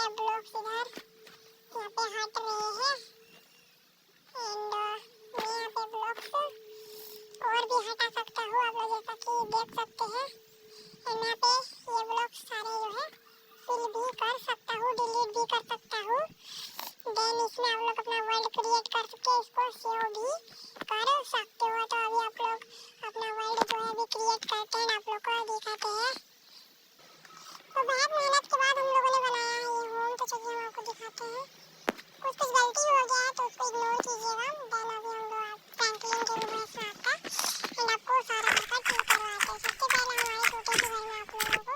ये ब्लॉक्स इधर यहाँ पे हट रहे हैं एंड मैं यहाँ पे ब्लॉक्स और भी हटा सकता हूँ, आप लोग जैसा कि देख सकते हैं। एंड यहाँ पे ये ब्लॉक्स सारे जो है फिल भी कर सकता हूँ, डिलीट भी कर सकता हूँ। देन इसमें आप लोग अपना वर्ल्ड क्रिएट कर सकते हैं, इसको सेव भी कर सकते हो। तो अभी आप लोग अपना वर्ल्ड जो है अभी क्रिएट करते हैं, आप लोग को दिखाते हैं। तो बहुत मेहनत के बाद हम लोगों ने बनाया है ये होम, तो चलिए हम आपको दिखाते हैं। कुछ गलती हो गया है तो उसको इग्नोर कीजिएगा। देन अभी हम लोग फ्रैंकलिन के रूम में आता एंड आपको सारा घर क्लियर करवाते हैं। सबसे पहले हमारे छोटे से घर में आप लोगों को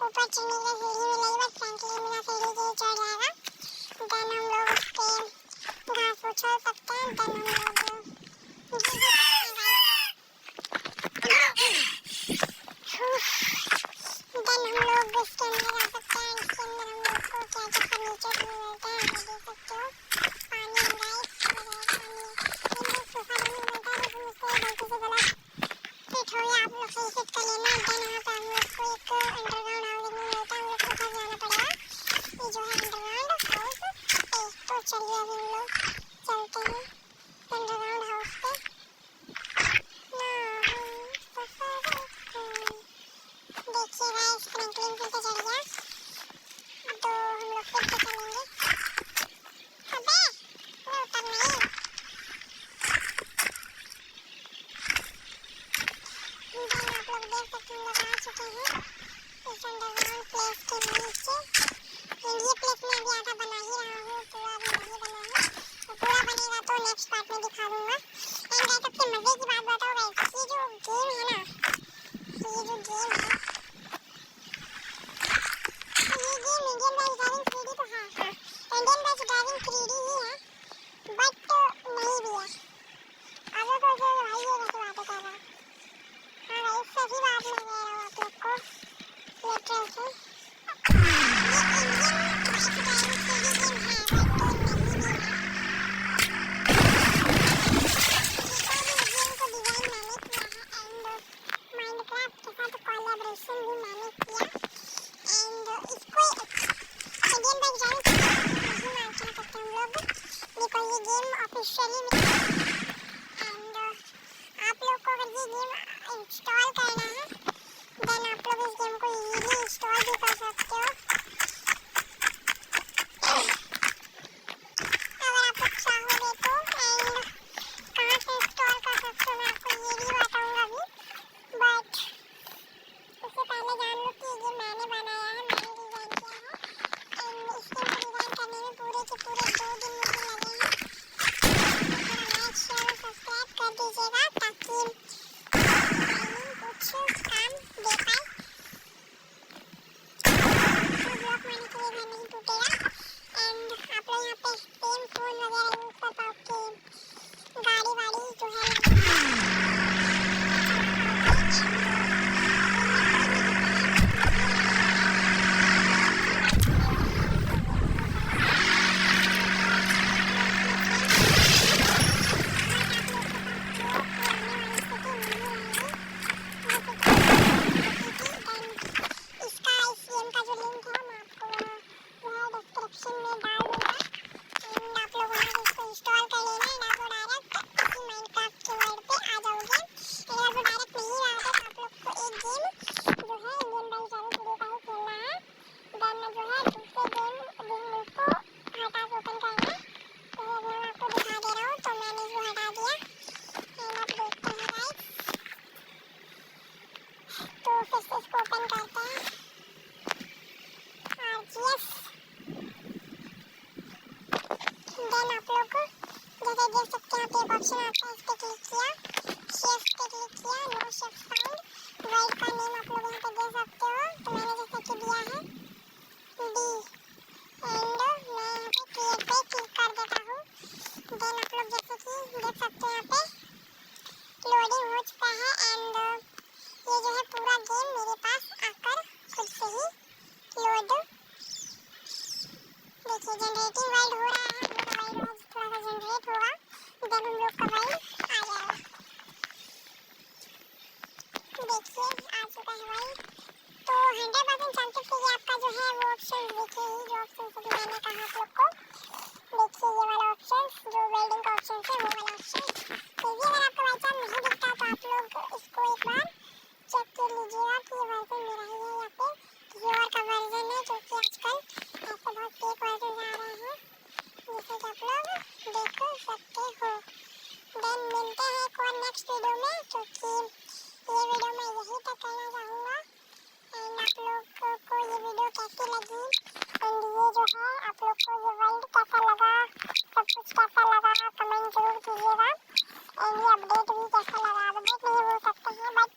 ऊपर चढ़ने के लिए सीढ़ी मिलेगी, बस फ्रैंकलिन बिना सीढ़ी के चढ़ जाएगा। देन हम लोग उस पे घास उछल सकते हैं। देन हम लोग इसके अंदर आ सकते हैं। इसके अंदर हम लोग को क्या क्या फर्नीचर मिलता है आप देख सकते हो। पानी सोफा भी मिलता है, लेकिन उसको गलती से गलत फिट हो गया, आप लोग सही फिट कर लेना। देन यहाँ पे हम लोग को एक अंडरग्राउंड हाउस में मिलता है, हम लोग को फंस जाना पड़ेगा। ये जो है अंडरग्राउंड हाउस है। तो चलिए अभी हम लोग चलते हैं अंडरग्राउंड हाउस पे। देखिए गाइस, फ्रैंकलिन फिर से चढ़ गया, तो हम लोग फिर से चलेंगे। अबे वो उतर नहीं। देन आप लोग देख सकते हैं हम लोग आ चुके हैं इस अंडरग्राउंड प्लेस के नीचे। ये प्लेस मैं अभी आधा बना ही रहा हूँ, पूरा अभी नहीं बना है। तो पूरा बनेगा तो नेक्स्ट पार्ट में दिखा दूंगा। एंड गाइस सबसे मजे की बात बताओ गाइस, ये जो गेम है ना, ये जो गेम है, ये game Indian bike driving 3D तो हाँ इंडियन बाइक ड्राइविंग 3D ही है, बट नहीं भी है। अब तो जो भाई ये कैसे बातें कर रहा है। हाँ भाई सही बात मैं कह रहा हूँ आप लोग को, ये ट्रेस है। आप लोग को अगर ये गेम इंस्टॉल करना है, देन आप लोग इस गेम को इजीली इंस्टॉल भी कर सकते हो। अगर आप लोग चाहोगे तो एंड कहाँ से इंस्टॉल कर सकते हो मैं आपको ये भी बताऊंगा अभी, बट उससे पहले जान लो कि ये मैंने बनाया है, मैंने डिज़ाइन किया है। एंड इस गेम को डिज़ाइन करने में पूरे के पूरे 2 दिन मुझे लगे हैं। लाइक शेयर और सब्सक्राइब कर दीजिएगा ताकि कुछ काम दे पाए। तो ब्लॉक मारने के लिए घर नहीं टूटेगा। एंड आप लोग यहाँ पे सेम फोन वगैरह यूज कर पाओ कि गाड़ी वाड़ी जो है इसको ओपन करते हैं। आरजीएस देन आप लोग जैसे देख सकते हैं आप एक ऑप्शन आता है, इस पे क्लिक किया, शेफ पे क्लिक किया, नो शेफ फाउंड। वर्ड का नेम आप लोग यहाँ पे दे सकते हो, तो मैंने जैसे कि दिया है डी एंड मैं यहाँ पे क्रिएट पे क्लिक कर देता हूँ। देन आप लोग जैसे कि देख सकते हैं यहाँ पे लोडिंग हो चुका है एंड ये जो है पूरा गेम मेरे पास आकर खुद से ही लोड, देखिए जनरेटिंग वर्ल्ड हो रहा है। हम लोग का वर्ल्ड थोड़ा सा जनरेट होगा, जब हम लोग का वर्ल्ड आ जाएगा। देखिए आ चुका है वर्ल्ड, तो 100% चांसेस है कि आप ऑप्शन देखिए ही, जो ऑप्शन अभी मैंने कहा आप लोग को, देखिए ये वाला ऑप्शन जो वेल्डिंग का ऑप्शन है वो वाला ऑप्शन। तो ये अगर आपको बाई चांस नहीं दिखता तो आप लोग इसको एक बार चेक कर लीजिएगा कि ये वर्जन मेरा ही है या फिर किसी और का वर्जन है, जो कि आजकल ऐसे बहुत फेक वर्जन आ रहे हैं जिसे कि आप लोग देख सकते हो। देन मिलते हैं एक और नेक्स्ट वीडियो में, क्योंकि ये वीडियो मैं यहीं तक करना चाहूँगा। एंड आप लोग को ये वीडियो कैसी लगी, एंड ये जो है आप लोग को ये वर्ल्ड कैसा लगा, सब कुछ कैसा लगा कमेंट जरूर कीजिएगा। एंड ये अपडेट भी कैसा लगा, अपडेट नहीं बोल सकते हैं बट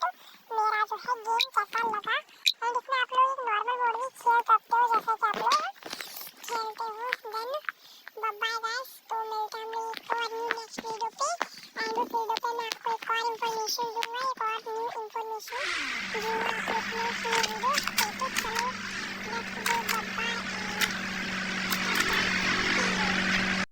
मेरा जो है गेम कैसा लगा। एंड इसमें आप लोग एक नॉर्मल मोड भी खेल सकते हो जैसे कि आप लोग खेलते हो। देन बाय गाइस, तो मिलते हैं हम लोग एक और न्यू नेक्स्ट वीडियो पे। एंड उस वीडियो पे मैं आपको एक और इन्फॉर्मेशन दूंगा, एक और न्यू इन्फॉर्मेशन दूंगा